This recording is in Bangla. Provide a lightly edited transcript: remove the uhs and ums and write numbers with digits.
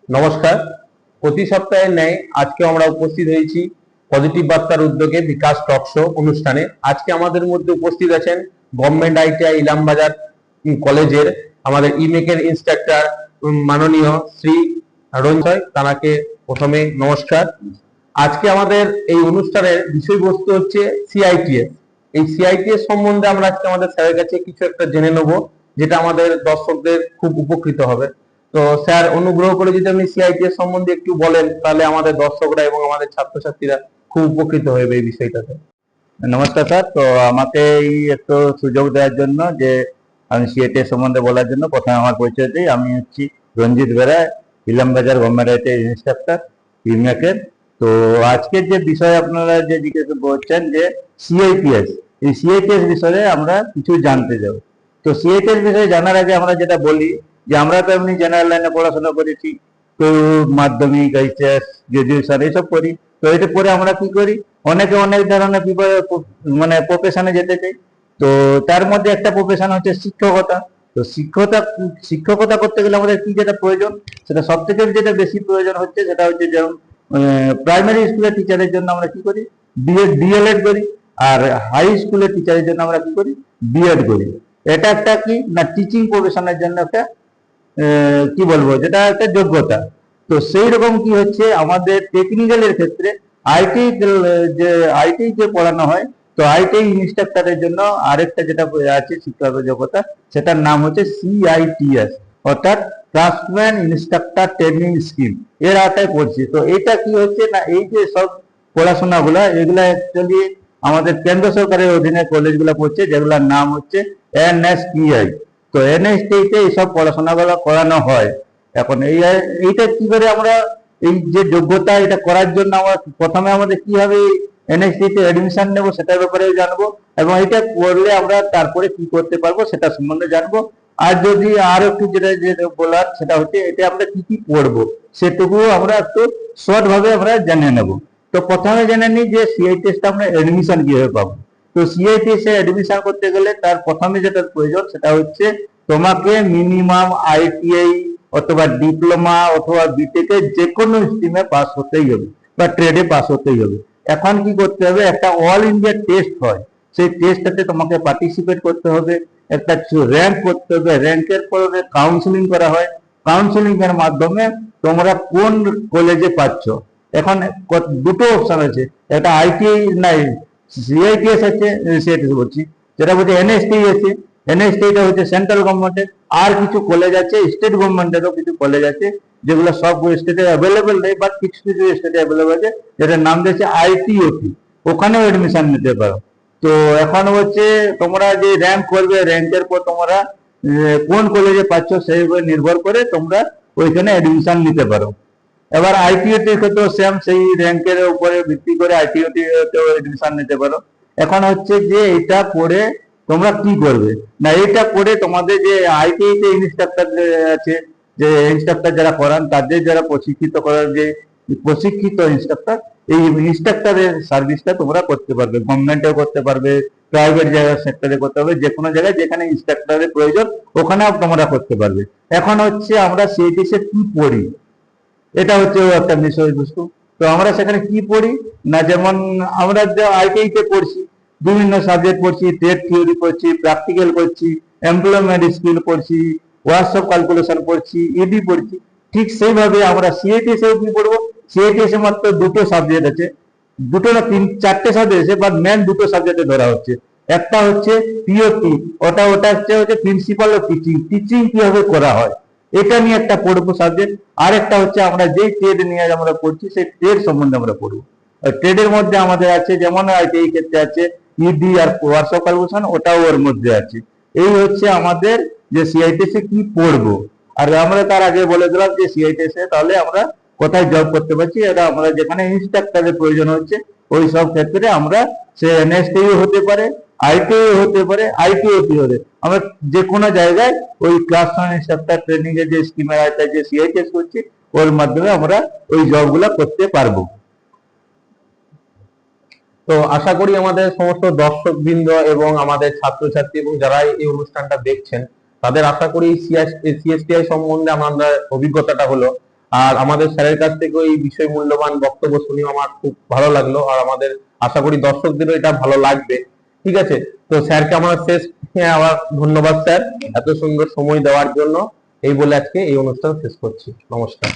নমস্কার। প্রতি সপ্তাহের ন্যায় আজকে আমরা উপস্থিত হয়েছি পজিটিভ বার্তার উদ্যোগে বিকাশ টক শো অনুষ্ঠানে। আজকে আমাদের মধ্যে উপস্থিত আছেন গভর্নমেন্ট আইটিআই ইলামবাজার কলেজের আমাদের ইমেকের ইন্সট্রাক্টর মাননীয় শ্রী রঞ্জয়। তাকে প্রথমে নমস্কার। আজকে আমাদের এই অনুষ্ঠানের বিষয়বস্তু হচ্ছে সিআইটিএস। এই সিআইটিএস সম্বন্ধে আমরা আজকে আমাদের স্যারের কাছে কিছু একটা জেনে নেব, যেটা আমাদের দর্শকদের খুব উপকৃত হবে। তো স্যার, অনুগ্রহ করে যদি আপনি সিআইটিএস সম্বন্ধে একটু বলেন, তাহলে আমাদের দর্শকরা এবং আমাদের ছাত্রছাত্রীরা খুব উপকৃত হবে এই বিষয়টাতে। নমস্কার স্যার। তো আমাকে এই একটু সুযোগ দেওয়ার জন্য যে আমি সিআইটিএস সম্বন্ধে বলার জন্য প্রথমে আমার পরিচয় দিই। আমি হচ্ছি Ranjit Bera, Ilambazar government ITI instructor ইমেকের। তো আজকের যে বিষয় আপনারা যে জিজ্ঞেস করছেন যে সিআইটিএস, এই সিআইটিএস বিষয়ে আমরা কিছু জানতে যাব। তো সিআইটিএস বিষয়ে জানার আগে আমরা যেটা বলি যে আমরা তো এমনি জেনারেল লাইনে পড়াশোনা করেছি, তো মাধ্যমিক, এইচএস, গ্রাজুয়েশন এইসব করি। তো এটা পরে আমরা কি করি, অনেকে অনেক ধরনের মানে প্রফেশনে যেতে চাই। তো তার মধ্যে একটা প্রফেশন হচ্ছে শিক্ষকতা। তো শিক্ষকতা করতে গেলে আমাদের কি যেটা প্রয়োজন, সেটা সব থেকে যেটা বেশি প্রয়োজন হচ্ছে সেটা হচ্ছে যেমন প্রাইমারি স্কুলের টিচারের জন্য আমরা কি করি, ডিএলএড করি। আর হাই স্কুলের টিচারের জন্য আমরা কি করি, বিএড করি। এটা একটা কি না, টিচিং প্রফেশনের জন্য একটা কি বলবো, যেটা একটা যোগ্যতা। তো সেই রকম কি হচ্ছে আমাদের টেকনিক্যালের ক্ষেত্রে আইটি যে পড়ানো হয়, তো আইটি ইনস্ট্রাক্টরের জন্য আরেকটা যেটা আছে শিক্ষাগত যোগ্যতা, সেটার নাম হচ্ছে সিআইটিএস, অর্থাৎ ক্রাফটম্যান ইনস্ট্রাক্টর ট্রেনিং স্কিম। এর আওতায় পড়ছি। তো এটা কি হচ্ছে না, এই যে সব পড়াশোনাগুলা, এগুলা অ্যাকচুয়ালি আমাদের কেন্দ্র সরকারের অধীনে কলেজগুলো পড়ছে, যেগুলোর নাম হচ্ছে এনএসটিআই। তো এনএসটিতে এইসব পড়াশোনাগুলো করানো হয়। এখন এইটা কি করে আমরা এই যে যোগ্যতা, এটা করার জন্য আমরা প্রথমে আমাদের কিভাবে এনএসটিতে অ্যাডমিশন নেব সেটার ব্যাপারে জানবো, এবং এটা করলে আমরা তারপরে কি করতে পারবো সেটা সম্বন্ধে জানবো। আর যদি আর একটু যেটা বলার, সেটা হচ্ছে এটা আমরা কি কি পড়বো সেটুকু আমরা একটু শর্ট ভাবে আমরা জেনে নেব। তো প্রথমে জেনে নিই যে সিআইটিএসটা আমরা অ্যাডমিশন কিভাবে পাবো। তো সিআইটিএস এ অ্যাডমিশন করতে গেলে তার প্রথমে যেটা প্রয়োজন সেটা হচ্ছে তোমাকে মিনিমাম আইটিআই অথবা ডিপ্লোমা অথবা বিটেক এর যে কোনো স্ট্রিমে পাস হতেই হবে বা ট্রেডে পাস হতেই হবে। এখন কি করতে হবে, একটা অল ইন্ডিয়া টেস্ট হয়, সেই টেস্টটাতে তোমাকে পার্টিসিপেট করতে হবে, একটা র্যাঙ্ক করতে হবে, র্যাঙ্কের পরে কাউন্সিলিং করা হয়, কাউন্সিলিং এর মাধ্যমে তোমরা কোন কলেজে পাচ্ছ। এখন দুটো অপশন আছে, একটা আইটিআই নাই সিআইটিএস আছে, সিআইটিএস বলছি, যেটা বলছে এনএসটি আছে। এনএসটিটা হচ্ছে সেন্ট্রাল গভর্নমেন্টের। আর কিছু কলেজ আছে স্টেট গভর্নমেন্টেরও কিছু কলেজ আছে, যেগুলো সব স্টেটে অ্যাভেলেবেল নেই, বাট কিছু কিছু স্টেটে অ্যাভেলেবেল আছে, যেটার নাম দিয়েছে আইটিওটি। ওখানেও এডমিশন নিতে পারো। তো এখন হচ্ছে তোমরা যে র্যাঙ্ক করবে, র্যাঙ্কের পর তোমরা কোন কলেজে পাচ্ছ সেই উপরে নির্ভর করে তোমরা ওইখানে এডমিশন নিতে পারো। এবার আইটিওটি ক্ষেত্রেও সেম, সেই র্যাঙ্কের উপরে ভিত্তি করে আইটিওটি এডমিশন নিতে পারো। এখন হচ্ছে যে এটা পড়ে তোমরা কি করবে না, এটা পড়ে তোমাদের যে আইটিআই তে ইনস্ট্রাক্টর আছে, যে ইনস্ট্রাক্টর যারা করান, তাদের যারা প্রশিক্ষিত করার যে প্রশিক্ষিত ইনস্ট্রাক্টর, এই ইনস্ট্রাক্টরের সার্ভিসটা তোমরা করতে পারবে। গভর্নমেন্টেও করতে পারবে, প্রাইভেট জায়গায় সেক্টরে করতে পারবে, যে কোনো জায়গায় যেখানে ইনস্ট্রাক্টরের প্রয়োজন ওখানেও তোমরা করতে পারবে। এখন হচ্ছে আমরা সিআইটিএস এ কি পড়ি, এটা হচ্ছে একটা বিষয়বস্তু। তো আমরা সেখানে কি পড়ি না, যেমন আমরা যে আইটিআই তে পড়ছি, বিভিন্ন সাবজেক্ট পড়ছি, ট্রেড থিওরি পড়ছি, প্র্যাকটিক্যাল করছি, এমপ্লয়মেন্ট স্কিল পড়ছি, ওয়ার্কশপ ক্যালকুলেশন পড়ছি, ইডি পড়ছি। ঠিক সেইভাবে আমরা সিআইটিএস এও কি পড়বো। সিআইটিএস এ মাত্র দুটো সাবজেক্ট আছে, দুটো না চারটে সাবজেক্ট আছে, বাট মেন দুটো সাবজেক্টে ধরা হচ্ছে। একটা হচ্ছে পিওটি, ওটা হচ্ছে প্রিন্সিপাল অফ টিচিং, টিচিং কিভাবে করা হয় এটা নিয়ে একটা পড়বো সাবজেক্ট। আর একটা হচ্ছে আমরা যেই ট্রেড নিয়ে আমরা পড়ছি সেই ট্রেড সম্বন্ধে আমরা পড়বো। ট্রেডের মধ্যে আমাদের আছে, যেমন এই ক্ষেত্রে আছে ইডি আর ওয়ার্কশপ ক্যালকুলেশন, ওটাও ওর মধ্যে আছে। এই হচ্ছে আমাদের যে সিআইটিএস এ কি পড়বো। আর আমরা তার আগে বলে দিলাম যে সিআইটিএস এ তাহলে আমরা কোথায় জব করতে পারছি, এটা আমরা যেখানে ইনস্ট্রাক্টরের প্রয়োজন হচ্ছে ওই সব ক্ষেত্রে আমরা, সে এনএসটিও হতে পারে, আইটিও হতে পারে, আইটিওটি হতে, আমরা যে কোনো জায়গায় ওই ক্লাস ওয়ান ইনস্ট্রাক্টর ট্রেনিং এর যে স্কিমের আওতায় যে সিআইটিএস করছি ওর মাধ্যমে আমরা ওই জবগুলো করতে পারবো। তো আশা করি আমাদের সমস্ত দর্শক বৃন্দ এবং আমাদের ছাত্রছাত্রী এবং যারা এই অনুষ্ঠানটা দেখছেন, তাদের আশা করি সিএসটিআই সম্বন্ধে আমাদের অভিজ্ঞতাটা হলো। আর আমাদের স্যারের কাছ থেকে এই বিষয় মূল্যবান বক্তব্য শুনে আমার খুব ভালো লাগলো, আর আমাদের আশা করি দর্শকদেরও এটা ভালো লাগবে। ঠিক আছে, তো স্যারকে আমার শেষ আবার ধন্যবাদ স্যার এত সুন্দর সময় দেওয়ার জন্য। এই বলে আজকে এই অনুষ্ঠান শেষ করছি। নমস্কার।